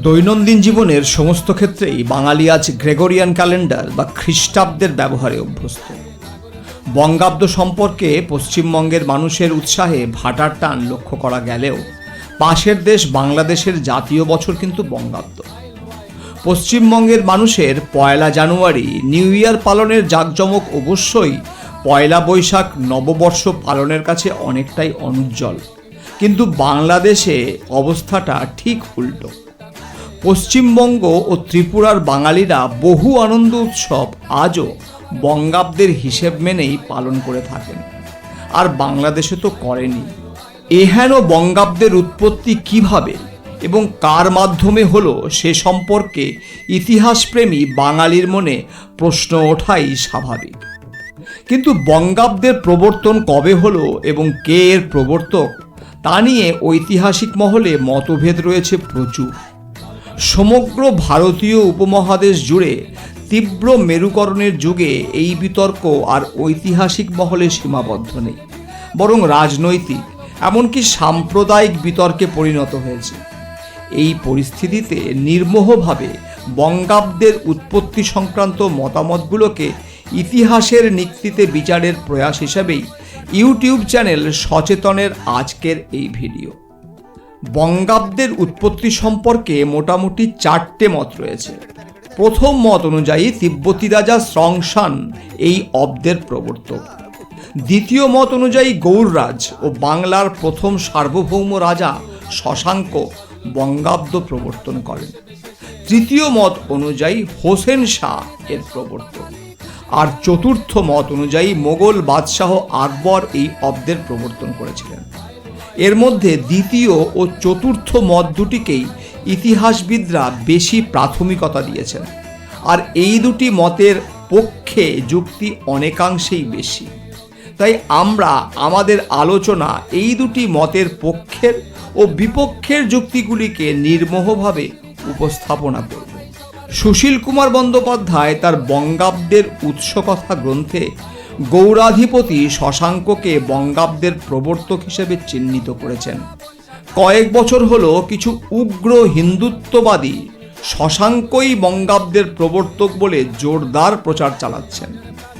দৈনন্দিন জীবনের সমস্ত ক্ষেত্রেই বাঙালি আজ গ্রেগরিয়ান ক্যালেন্ডার বা খ্রিস্টাব্দের ব্যবহারে অভ্যস্ত। বঙ্গাব্দ সম্পর্কে পশ্চিমবঙ্গের মানুষের উৎসাহে ভাটার টান লক্ষ্য করা গেলেও পাশের দেশ বাংলাদেশের জাতীয় বছর কিন্তু বঙ্গাব্দ। পশ্চিমবঙ্গের মানুষের পয়লা জানুয়ারি নিউ ইয়ার পালনের জাঁকজমক অবশ্যই পয়লা বৈশাখ নববর্ষ পালনের কাছে অনেকটাই অনুজ্জ্বল, কিন্তু বাংলাদেশে অবস্থাটা ঠিক উল্টো। পশ্চিমবঙ্গ ও ত্রিপুরার বাঙালিরা বহু আনন্দ উৎসব আজও বঙ্গাব্দের হিসেব মেনেই পালন করে থাকেন, আর বাংলাদেশে তো করেনি। এহেন বঙ্গাব্দের উৎপত্তি কিভাবে এবং কার মাধ্যমে হলো সে সম্পর্কে ইতিহাসপ্রেমী বাঙালির মনে প্রশ্ন ওঠাই স্বাভাবিক। কিন্তু বঙ্গাব্দের প্রবর্তন কবে হলো এবং কে এর প্রবর্তক তা নিয়ে ঐতিহাসিক মহলে মতভেদ রয়েছে প্রচুর। সমগ্র ভারতীয় উপমহাদেশ জুড়ে তীব্র মেরুকরণের যুগে এই বিতর্ক আর ঐতিহাসিক মহলে সীমাবদ্ধ নেই, বরং রাজনৈতিক এমনকি সাম্প্রদায়িক বিতর্কে পরিণত হয়েছে। এই পরিস্থিতিতে নির্মোহভাবে বঙ্গাব্দের উৎপত্তি সংক্রান্ত মতামতগুলোকে ইতিহাসের নিক্তিতে বিচারের প্রয়াস হিসেবেই ইউটিউব চ্যানেল সচেতনের আজকের এই ভিডিও। বঙ্গাব্দের উৎপত্তি সম্পর্কে মোটামুটি 4টে মত রয়েছে। প্রথম মত অনুযায়ী তিব্বতী রাজা স্রংশান এই অব্দের প্রবর্তক। দ্বিতীয় মত অনুযায়ী গৌড়রাজ ও বাংলার প্রথম সার্বভৌম রাজা শশাঙ্ক বঙ্গাব্দ প্রবর্তন করেন। তৃতীয় মত অনুযায়ী হোসেন শাহ এর প্রবর্তক। আর চতুর্থ মত অনুযায়ী মোগল বাদশাহ আকবর এই অব্দের প্রবর্তন করেছিলেন। এর মধ্যে দ্বিতীয় ও চতুর্থ মত দুটিকেই ইতিহাসবিদরা বেশি প্রাথমিকতা দিয়েছেন, আর এই দুটি মতের পক্ষে যুক্তি অনেকাংশেই বেশি। তাই আমরা আমাদের আলোচনা এই দুটি মতের পক্ষের ও বিপক্ষের যুক্তিগুলিকে নির্মোহভাবে উপস্থাপনা করব। সুশীল কুমার বন্দ্যোপাধ্যায় তার বঙ্গাব্দের উৎসকথা গ্রন্থে গৌড়াধিপতি শশাঙ্ককে বঙ্গাব্দের প্রবর্তক হিসেবে চিহ্নিত করেছেন। কয়েক বছর হলো কিছু উগ্র হিন্দুত্ববাদী শশাঙ্কই বঙ্গাব্দের প্রবর্তক বলে জোরদার প্রচার চালাচ্ছেন।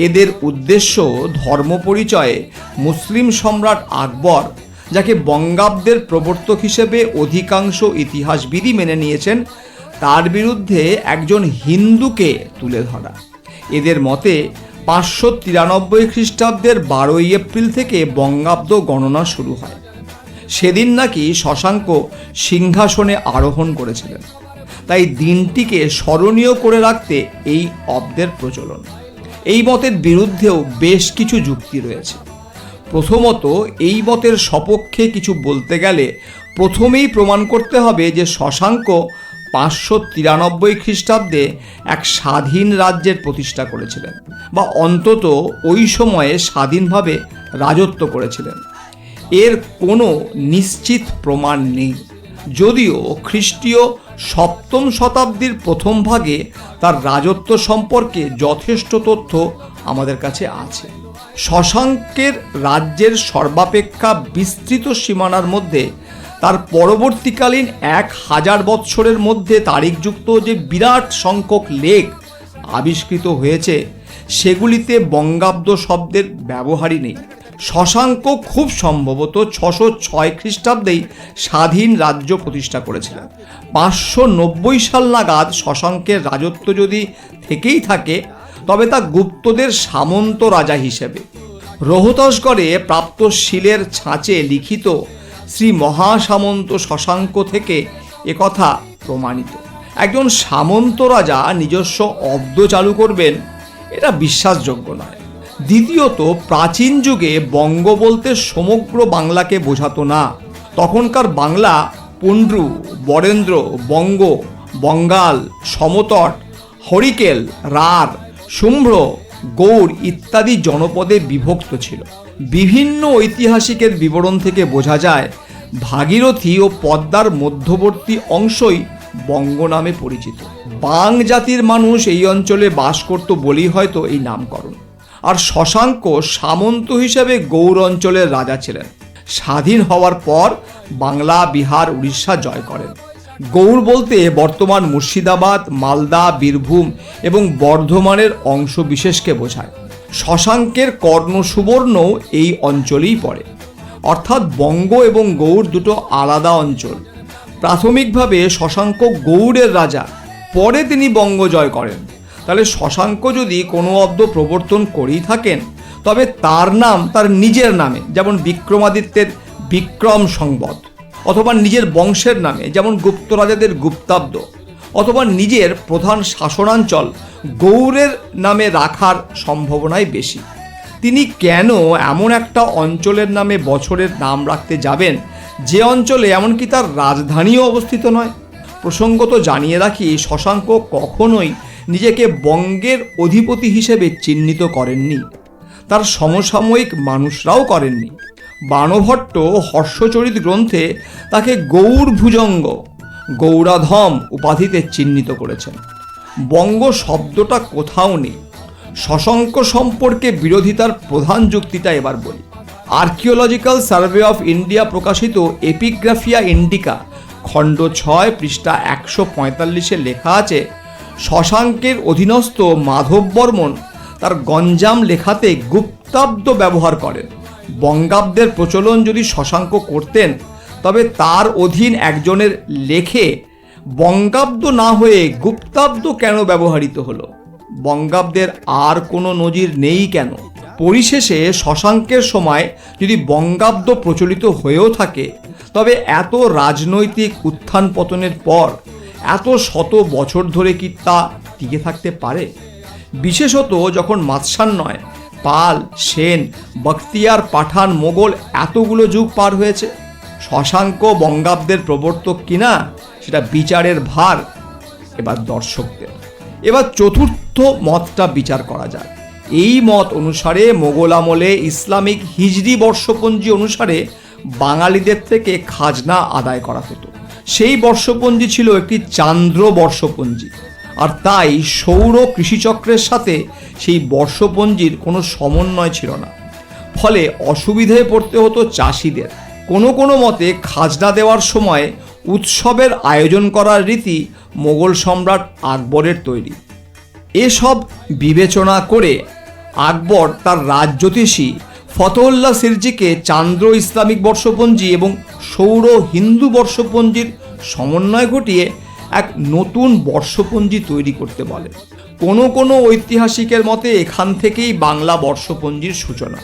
এদের উদ্দেশ্য ধর্ম পরিচয়ে মুসলিম সম্রাট আকবর, যাকে বঙ্গাব্দের প্রবর্তক হিসেবে অধিকাংশ ইতিহাসবিদই মেনে নিয়েছেন, তার বিরুদ্ধে একজন হিন্দুকে তুলে ধরা। এদের মতে 593 খ্রিস্টাব্দের 12 এপ্রিল থেকে বঙ্গাব্দ গণনা শুরু হয়। সেদিন নাকি শশাঙ্ক সিংহাসনে আরোহণ করেছিলেন, তাই দিনটিকে স্মরণীয় করে রাখতে এই অব্দের প্রচলন। এই মতের বিরুদ্ধেও বেশ কিছু যুক্তি রয়েছে। প্রথমত, এই মতের সপক্ষে কিছু বলতে গেলে প্রথমেই প্রমাণ করতে হবে যে শশাঙ্ক 593 খ্রিস্টাব্দে এক স্বাধীন রাজ্যের প্রতিষ্ঠা করেছিলেন, বা অন্তত ওই সময়ে স্বাধীনভাবে রাজত্ব করেছিলেন। এর কোনো নিশ্চিত প্রমাণ নেই, যদিও খ্রিস্টীয় 7ম শতাব্দীর প্রথম ভাগে তার রাজত্ব সম্পর্কে যথেষ্ট তথ্য আমাদের কাছে আছে। শশাঙ্কের রাজ্যের সর্বাপেক্ষা বিস্তৃত সীমানার মধ্যে তার পরবর্তীকালীন 1000 বৎসরের মধ্যে তারিখযুক্ত যে বিরাট সংখ্যক লেখ আবিষ্কৃত হয়েছে, সেগুলিতে বঙ্গাব্দ শব্দের ব্যবহারই নেই। শশাঙ্ক খুব সম্ভবত 606 খ্রিস্টাব্দেই স্বাধীন রাজ্য প্রতিষ্ঠা করেছিলেন। 590 সাল নাগাদ শশাঙ্কের রাজত্ব যদি থেকেই থাকে, তবে তা গুপ্তদের সামন্ত রাজা হিসেবে। রোহতসগড়ে প্রাপ্ত শিলের ছাঁচে লিখিত শ্রী মহাসামন্ত শশাঙ্ক থেকে একথা প্রমাণিত। একজন সামন্ত রাজা নিজস্ব অব্দ চালু করবেন, এটা বিশ্বাসযোগ্য নয়। দ্বিতীয়ত, প্রাচীন যুগে বঙ্গ বলতে সমগ্র বাংলাকে বোঝাতো না। তখনকার বাংলা পুন্ড্রু, বরেন্দ্র, বঙ্গ, বঙ্গাল, সমতট, হরিকেল, রার, শুম্ভ্র, গৌড় ইত্যাদি জনপদে বিভক্ত ছিল। বিভিন্ন ঐতিহাসিকের বিবরণ থেকে বোঝা যায় ভাগীরথী ও পদ্মার মধ্যবর্তী অংশই বঙ্গ নামে পরিচিত। বাং জাতির মানুষ এই অঞ্চলে বাস করত বলেই হয়তো এই নামকরণ। আর শশাঙ্ক সামন্ত হিসেবে গৌড় অঞ্চলের রাজা ছিলেন। স্বাধীন হওয়ার পর বাংলা, বিহার, উড়িষ্যা জয় করেন। গৌড় বলতে বর্তমান মুর্শিদাবাদ, মালদা, বীরভূম এবং বর্ধমানের অংশ বিশেষকে বোঝায়। শশাঙ্কের কর্ণ সুবর্ণও এই অঞ্চলেই পড়ে। অর্থাৎ বঙ্গ এবং গৌড় দুটো আলাদা অঞ্চল। প্রাথমিকভাবে শশাঙ্ক গৌড়ের রাজা, পরে তিনি বঙ্গ জয় করেন। তাহলে শশাঙ্ক যদি কোনো অব্দ প্রবর্তন করেই থাকেন, তবে তার নাম তার নিজের নামে, যেমন বিক্রমাদিত্যের বিক্রম সংবৎ, অথবা নিজের বংশের নামে, যেমন গুপ্ত রাজাদের গুপ্তাব্দ, অথবা নিজের প্রধান শাসনাঞ্চল গৌড়ের নামে রাখার সম্ভাবনাই বেশি। তিনি কেন এমন একটা অঞ্চলের নামে বছরের নাম রাখতে যাবেন যে অঞ্চলে এমনকি তার রাজধানীও অবস্থিত নয়? প্রসঙ্গত জানিয়ে রাখি, শশাঙ্ক কখনোই নিজেকে বঙ্গের অধিপতি হিসেবে চিহ্নিত করেননি, তার সমসাময়িক মানুষরাও করেননি। বাণভট্ট হর্ষচরিত গ্রন্থে তাকে গৌড় ভুজঙ্গ, গৌড়াধম উপাধিতে চিহ্নিত করেছেন। বঙ্গ শব্দটা কোথাও নেই। শশাঙ্ক সম্পর্কে বিরোধিতার প্রধান যুক্তিটা এবার বলি। আর্কিওলজিক্যাল সার্ভে অফ ইন্ডিয়া প্রকাশিত এপিগ্রাফিয়া ইন্ডিকা খণ্ড 6 পৃষ্ঠা 145-এ লেখা আছে, শশাঙ্কের অধীনস্থ মাধব বর্মন তার গঞ্জাম লেখাতে গুপ্তাব্দ ব্যবহার করেন। বঙ্গাব্দের প্রচলন যদি শশাঙ্ক করতেন, তবে তার অধীন একজনের লেখে বঙ্গাব্দ না হয়ে গুপ্তাব্দ কেন ব্যবহৃত হলো? বঙ্গাব্দের আর কোনো নজির নেই কেন? পরিশেষে শশাঙ্কের সময় যদি বঙ্গাব্দ প্রচলিত হয়েও থাকে, তবে এত রাজনৈতিক উত্থান পতনের পর এত শত বছর ধরে কি তা টিকে থাকতে পারে? বিশেষত যখন মাৎসান্যয়, পাল, সেন, বখতিয়ার, পাঠান, মোগল এতগুলো যুগ পার হয়েছে। শশাঙ্ক বঙ্গাব্দের প্রবর্তক কিনা সেটা বিচারের ভার এবার দর্শকদের। এবার চতুর্থ মতটা বিচার করা যায়। এই মত অনুসারে মোগল আমলে ইসলামিক হিজরি বর্ষপঞ্জি অনুসারে বাঙালিদের থেকে খাজনা আদায় করা হতো। সেই বর্ষপঞ্জি ছিল একটি চান্দ্র বর্ষপঞ্জি, আর তাই সৌর কৃষিচক্রের সাথে সেই বর্ষপঞ্জির কোনো সমন্বয় ছিল না। ফলে অসুবিধায় পড়তে হতো চাষিদের। কোনো কোনো মতে খাজনা দেওয়ার সময় উৎসবের আয়োজন করার রীতি মোগল সম্রাট আকবরের তৈরি। এসব বিবেচনা করে আকবর তার রাজজ্যোতিষী ফতউল্লাহ সিরজিকে চান্দ্র ইসলামিক বর্ষপঞ্জি এবং সৌর হিন্দু বর্ষপঞ্জির সমন্বয় ঘটিয়ে এক নতুন বর্ষপঞ্জি তৈরি করতে বলে। কোনো কোনো ঐতিহাসিকের মতে এখান থেকেই বাংলা বর্ষপঞ্জির সূচনা।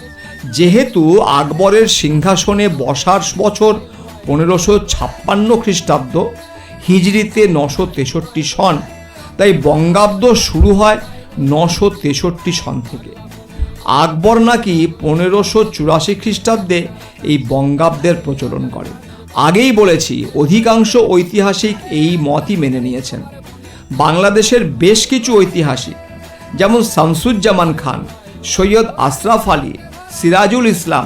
যেহেতু আকবরের সিংহাসনে বসার বছর 1556 খ্রিস্টাব্দ, হিজরিতে 963 সন, তাই বঙ্গাব্দ শুরু হয় 963 সন থেকে। আকবর নাকি 1584 খ্রিস্টাব্দে এই বঙ্গাব্দের প্রচলন করে। আগেই বলেছি, অধিকাংশ ঐতিহাসিক এই মতই মেনে নিয়েছেন। বাংলাদেশের বেশ কিছু ঐতিহাসিক যেমন শামসুজ্জামান খান, সৈয়দ আশরাফ আলী, সিরাজুল ইসলাম,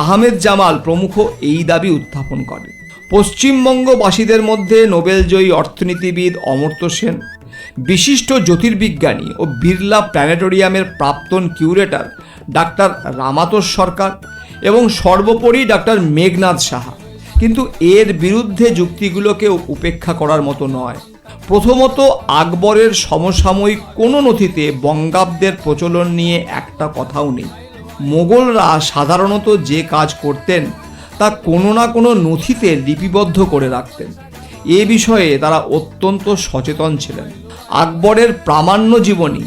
আহমেদ জামাল প্রমুখ এই দাবি উত্থাপন করেন। পশ্চিমবঙ্গবাসীদের মধ্যে নোবেলজয়ী অর্থনীতিবিদ অমর্ত্য সেন, বিশিষ্ট জ্যোতির্বিজ্ঞানী ও বিড়লা প্ল্যানেটোরিয়ামের প্রাক্তন কিউরেটর ডাক্তার রামাতোষ সরকার এবং সর্বোপরি ডাক্তার মেঘনাদ সাহা কিন্তু এর বিরুদ্ধে যুক্তিগুলোকে উপেক্ষা করার মতো নয়। প্রথমত, আকবরের সমসাময়িক কোনো নথিতে বঙ্গাব্দের প্রচলন নিয়ে একটা কথাও নেই। মোগলরা সাধারণত যে কাজ করতেন তা কোনো না কোনো নথিতে লিপিবদ্ধ করে রাখতেন। এ বিষয়ে তারা অত্যন্ত সচেতন ছিলেন। আকবরের প্রামাণ্য জীবনী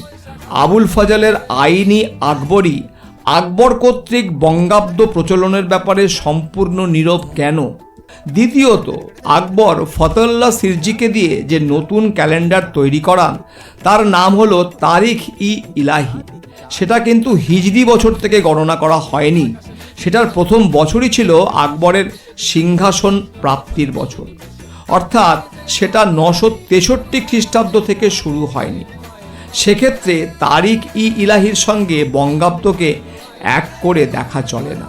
আবুল ফজলের আইনি আকবরী আকবর কর্তৃক বঙ্গাব্দ প্রচলনের ব্যাপারে সম্পূর্ণ নীরব কেন? দ্বিতীয়ত, আকবর ফতউল্লাহ সিরজিকে দিয়ে যে নতুন ক্যালেন্ডার তৈরি করান তার নাম হলো তারিখ ই ইলাহি। সেটা কিন্তু হিজরি বছর থেকে গণনা করা হয়নি। সেটার প্রথম বছরই ছিল আকবরের সিংহাসন প্রাপ্তির বছর, অর্থাৎ সেটা 963 খ্রিস্টাব্দ থেকে শুরু হয়নি। সেক্ষেত্রে তারিখ ই ইলাহির সঙ্গে বঙ্গাব্দকে এক করে দেখা চলে না।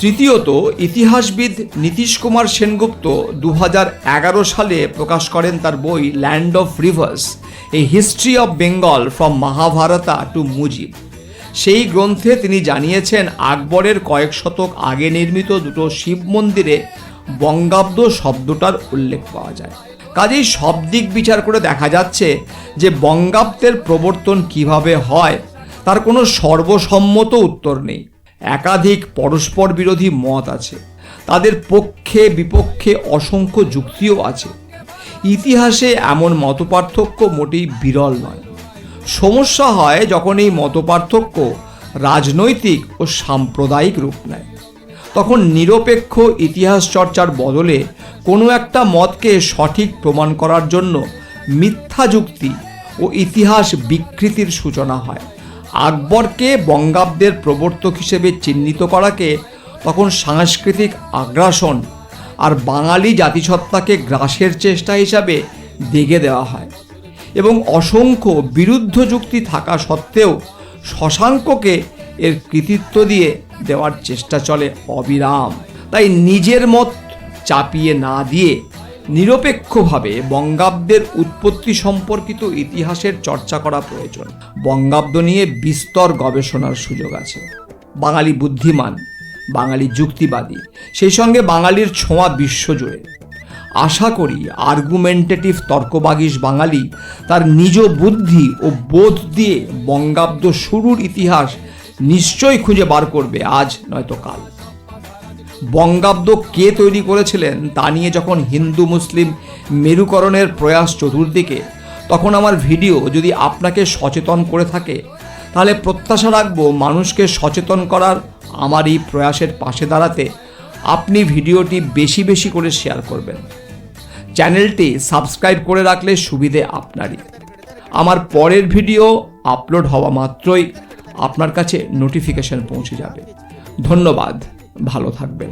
তৃতীয়ত, ইতিহাসবিদ নীতিশ কুমার সেনগুপ্ত 2011 সালে প্রকাশ করেন তার বই land of rivers, a history of Bengal from Mahabharata to Mujib. সেই গ্রন্থে তিনি জানিয়েছেন, আকবরের কয়েক শতক আগে নির্মিত দুটো শিব মন্দিরে বঙ্গাব্দ শব্দটার উল্লেখ পাওয়া যায়। কাজেই সব দিক বিচার করে দেখা যাচ্ছে যে বঙ্গাব্দের প্রবর্তন কিভাবে হয় তার কোনো সর্বসম্মত উত্তর নেই। একাধিক পরস্পর বিরোধী মত আছে, তাদের পক্ষে বিপক্ষে অসংখ্য যুক্তিও আছে। ইতিহাসে এমন মতপার্থক্য মোটেই বিরল নয়। সমস্যা হয় যখন এই মতপার্থক্য রাজনৈতিক ও সাম্প্রদায়িক রূপ নেয়। তখন নিরপেক্ষ ইতিহাস চর্চার বদলে কোনো একটা মতকে সঠিক প্রমাণ করার জন্য মিথ্যা যুক্তি ও ইতিহাস বিকৃতির সূচনা হয়। আকবরকে বঙ্গাব্দের প্রবর্তক হিসেবে চিহ্নিত করাকে তখন সাংস্কৃতিক আগ্রাসন আর বাঙালি জাতিসত্তাকে গ্রাসের চেষ্টা হিসাবে দেখে দেওয়া হয়। এবং অসংখ্য বিরুদ্ধ যুক্তি থাকা সত্ত্বেও শশাঙ্ককে এর কৃতিত্ব দিয়ে দেওয়ার চেষ্টা চলে অবিরাম। তাই নিজের মত চাপিয়ে না দিয়ে নিরপেক্ষভাবে বঙ্গাব্দের উৎপত্তি সম্পর্কিত ইতিহাসের চর্চা করা প্রয়োজন। বঙ্গাব্দ নিয়ে বিস্তর গবেষণার সুযোগ আছে। বাঙালি বুদ্ধিমান, বাঙালি যুক্তিবাদী, সেই সঙ্গে বাঙালির ছোঁয়া বিশ্বজুড়ে। আশা করি আর্গুমেন্টেটিভ তর্কবাগীশ বাঙালি তার নিজ বুদ্ধি ও বোধ দিয়ে বঙ্গাব্দ শুরুর ইতিহাস নিশ্চয়ই খুঁজে বার করবে, আজ নয়তো কাল। বঙ্গাব্দ কে তৈরি করেছিলেন তা নিয়ে যখন হিন্দু মুসলিম মেরুকরণের প্রয়াস চতুর্দিকে, তখন আমার ভিডিও যদি আপনাকে সচেতন করে থাকে তাহলে প্রত্যাশা রাখবো মানুষকে সচেতন করার আমার এই প্রয়াসের পাশে দাঁড়াতে আপনি ভিডিওটি বেশি বেশি করে শেয়ার করবেন। চ্যানেলটি সাবস্ক্রাইব করে রাখলে সুবিধে আপনারই। আমার পরের ভিডিও আপলোড হওয়া মাত্রই আপনার কাছে নোটিফিকেশন পৌঁছে যাবে। ধন্যবাদ, ভালো থাকবেন।